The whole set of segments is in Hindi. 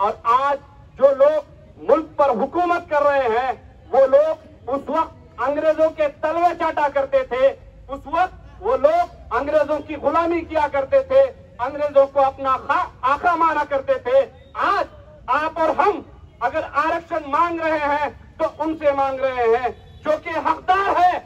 और आज जो लोग मुल्क पर हुकूमत कर रहे हैं वो लोग उस वक्त अंग्रेजों के तलवे चाटा करते थे, उस वक्त वो लोग अंग्रेजों की गुलामी किया करते थे, अंग्रेजों को अपना आका माना करते थे। आज आप और हम अगर आरक्षण मांग रहे हैं तो उनसे मांग रहे हैं जो कि हकदार है,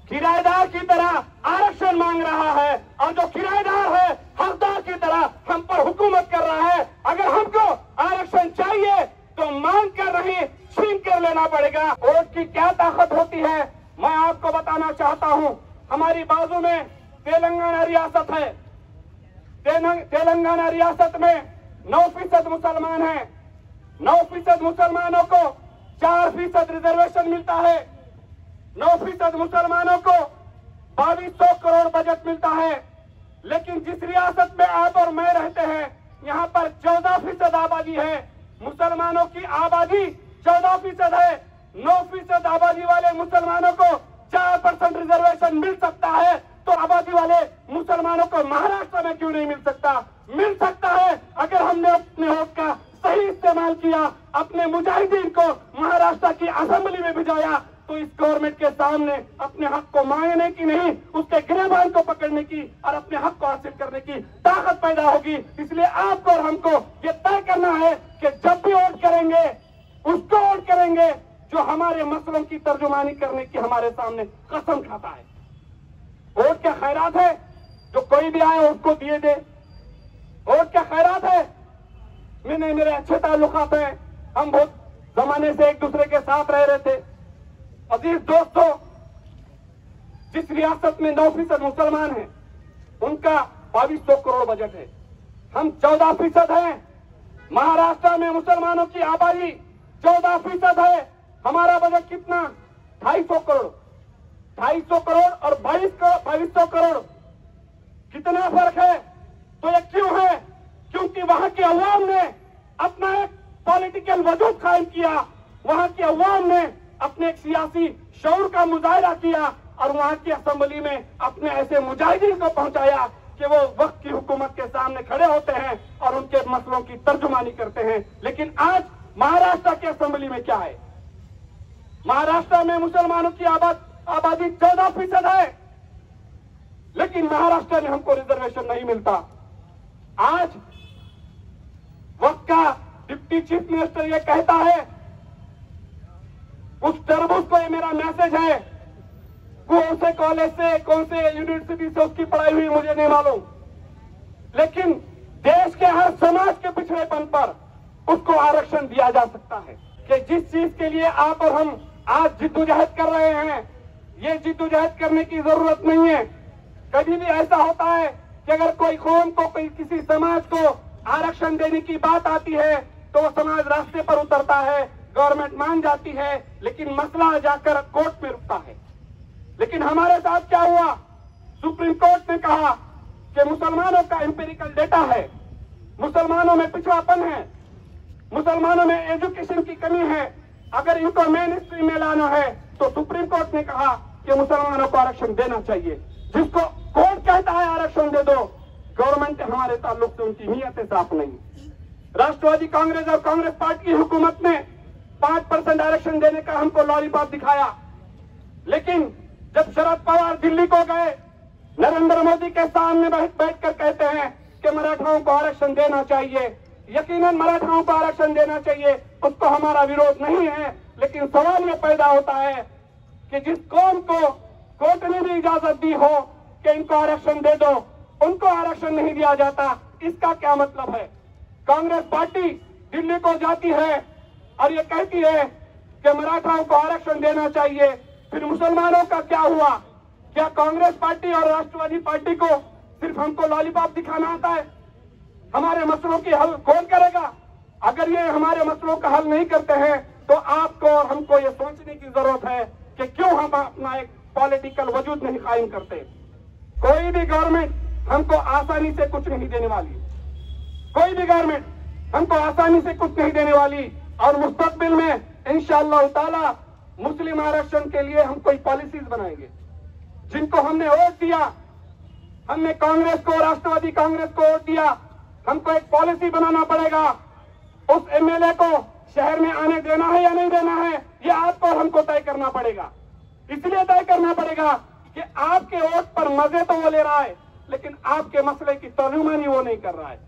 किराएदार की तरह आरक्षण मांग रहा है, और जो किराएदार है हकदार की तरह हम पर हुकूमत कर रहा है। अगर हमको आरक्षण चाहिए तो मांग कर नहीं, छीन कर लेना पड़ेगा। वोट की क्या ताकत होती है मैं आपको बताना चाहता हूं। हमारी बाजू में तेलंगाना रियासत है। तेलंगाना रियासत में 9% मुसलमान हैं। 9% मुसलमानों को 4% रिजर्वेशन मिलता है। 9% मुसलमानों को 2200 करोड़ बजट मिलता है। लेकिन जिस रियासत में आप और मैं रहते हैं यहाँ पर 14% आबादी है। मुसलमानों की आबादी 14% है। 9% आबादी वाले मुसलमानों को 4% रिजर्वेशन मिल सकता है, तो आबादी वाले मुसलमानों को महाराष्ट्र में क्यों नहीं मिल सकता? मिल सकता है अगर हमने अपने हक का सही इस्तेमाल किया, अपने मुजाहिदीन को महाराष्ट्र की असेंबली में भिजाया, तो इस गवर्नमेंट के सामने अपने हक को मांगने की नहीं, उसके गिरबान को पकड़ने की और अपने हक को हासिल करने की ताकत पैदा होगी। इसलिए आपको और हमको ये तय करना है कि जब भी वोट करेंगे उसको वोट करेंगे जो हमारे मसलों की तर्जुमानी करने की हमारे सामने कसम खाता है। वोट क्या खैरात है जो कोई भी आए उसको दिए दे? वोट क्या खैरात है? मेरे अच्छे ताल्लुकात हैं, हम बहुत जमाने से एक दूसरे के साथ रह रहे थे। अजीज दोस्तों, जिस रियासत में 9% मुसलमान हैं उनका 2200 करोड़ बजट है, हम 14% हैं। महाराष्ट्र में मुसलमानों की आबादी 14% है, हमारा बजट कितना? 250 करोड़। 250 करोड़ और 2200 करोड़, कितना फर्क है? तो ये क्यों है? क्योंकि वहां के अवाम ने अपना एक पॉलिटिकल वजूद कायम किया, वहां के अवाम ने अपने एक सियासी शऊर का मुजाहिरा किया और वहां की असेंबली में अपने ऐसे मुजाहिदीन को पहुंचाया कि वो वक्त की हुकूमत के सामने खड़े होते हैं और उनके मसलों की तर्जुमानी करते हैं। लेकिन आज महाराष्ट्र की असेंबली में क्या है? महाराष्ट्र में मुसलमानों की आबादी 14% है, लेकिन महाराष्ट्र में हमको रिजर्वेशन नहीं मिलता। आज वक्त का डिप्टी चीफ मिनिस्टर ये कहता है, उस तरबूज को ये मेरा मैसेज है, कौन से कॉलेज से कौन से यूनिवर्सिटी से उसकी पढ़ाई हुई मुझे नहीं मालूम, लेकिन देश के हर समाज के पिछड़ेपन पर उसको आरक्षण दिया जा सकता है। कि जिस चीज के लिए आप और हम आज जिद्दोजहद कर रहे हैं, ये जिद्दोजहद करने की जरूरत नहीं है। कभी भी ऐसा होता है कि अगर कोई कौम को, कोई किसी समाज को आरक्षण देने की बात आती है तो वो समाज रास्ते पर उतरता है, गवर्नमेंट मान जाती है, लेकिन मसला जाकर कोर्ट में रुकता है। लेकिन हमारे साथ क्या हुआ? सुप्रीम कोर्ट ने कहा कि मुसलमानों का एम्पिरिकल डेटा है, मुसलमानों में पिछड़ापन है, मुसलमानों में एजुकेशन की कमी है, अगर इनको मेन स्ट्रीम में लाना है तो सुप्रीम कोर्ट ने कहा कि मुसलमानों को आरक्षण देना चाहिए। जिसको कोर्ट कहता है आरक्षण दे दो, गवर्नमेंट हमारे ताल्लुक से उनकी नीयतें साफ नहीं। राष्ट्रवादी कांग्रेस और कांग्रेस पार्टी की हुकूमत ने 5% आरक्षण देने का हमको लॉलीपॉप दिखाया, लेकिन जब शरद पवार दिल्ली को गए, नरेंद्र मोदी के सामने बैठकर कहते हैं कि मराठाओं को आरक्षण देना चाहिए, यकीनन मराठाओं को आरक्षण देना चाहिए, उसको हमारा विरोध नहीं है। लेकिन सवाल ये पैदा होता है कि जिस कौम को कोर्ट ने भी इजाजत दी हो कि इनको आरक्षण दे दो, उनको आरक्षण नहीं दिया जाता, इसका क्या मतलब है? कांग्रेस पार्टी दिल्ली को जाती है और ये कहती है कि मराठाओं को आरक्षण देना चाहिए, फिर मुसलमानों का क्या हुआ? क्या कांग्रेस पार्टी और राष्ट्रवादी पार्टी को सिर्फ हमको लॉलीपॉप दिखाना आता है? हमारे मसलों की हल कौन करेगा? अगर ये हमारे मसलों का हल नहीं करते हैं तो आपको और हमको ये सोचने की जरूरत है कि क्यों हम अपना एक पॉलिटिकल वजूद नहीं कायम करते। कोई भी गवर्नमेंट हमको आसानी से कुछ नहीं देने वाली, कोई भी गवर्नमेंट हमको आसानी से कुछ नहीं देने वाली। और मुस्तकबिल में इंशाअल्लाह ताला मुस्लिम आरक्षण के लिए हम कोई पॉलिसीज बनाएंगे। जिनको हमने वोट दिया, हमने कांग्रेस को, राष्ट्रवादी कांग्रेस को वोट दिया, हमको एक पॉलिसी बनाना पड़ेगा। उस एमएलए को शहर में आने देना है या नहीं देना है, ये आपको और हमको तय करना पड़ेगा। इसलिए तय करना पड़ेगा कि आपके वोट पर मजे तो वो ले रहा है, लेकिन आपके मसले की तर्जुमानी वो नहीं कर रहा है।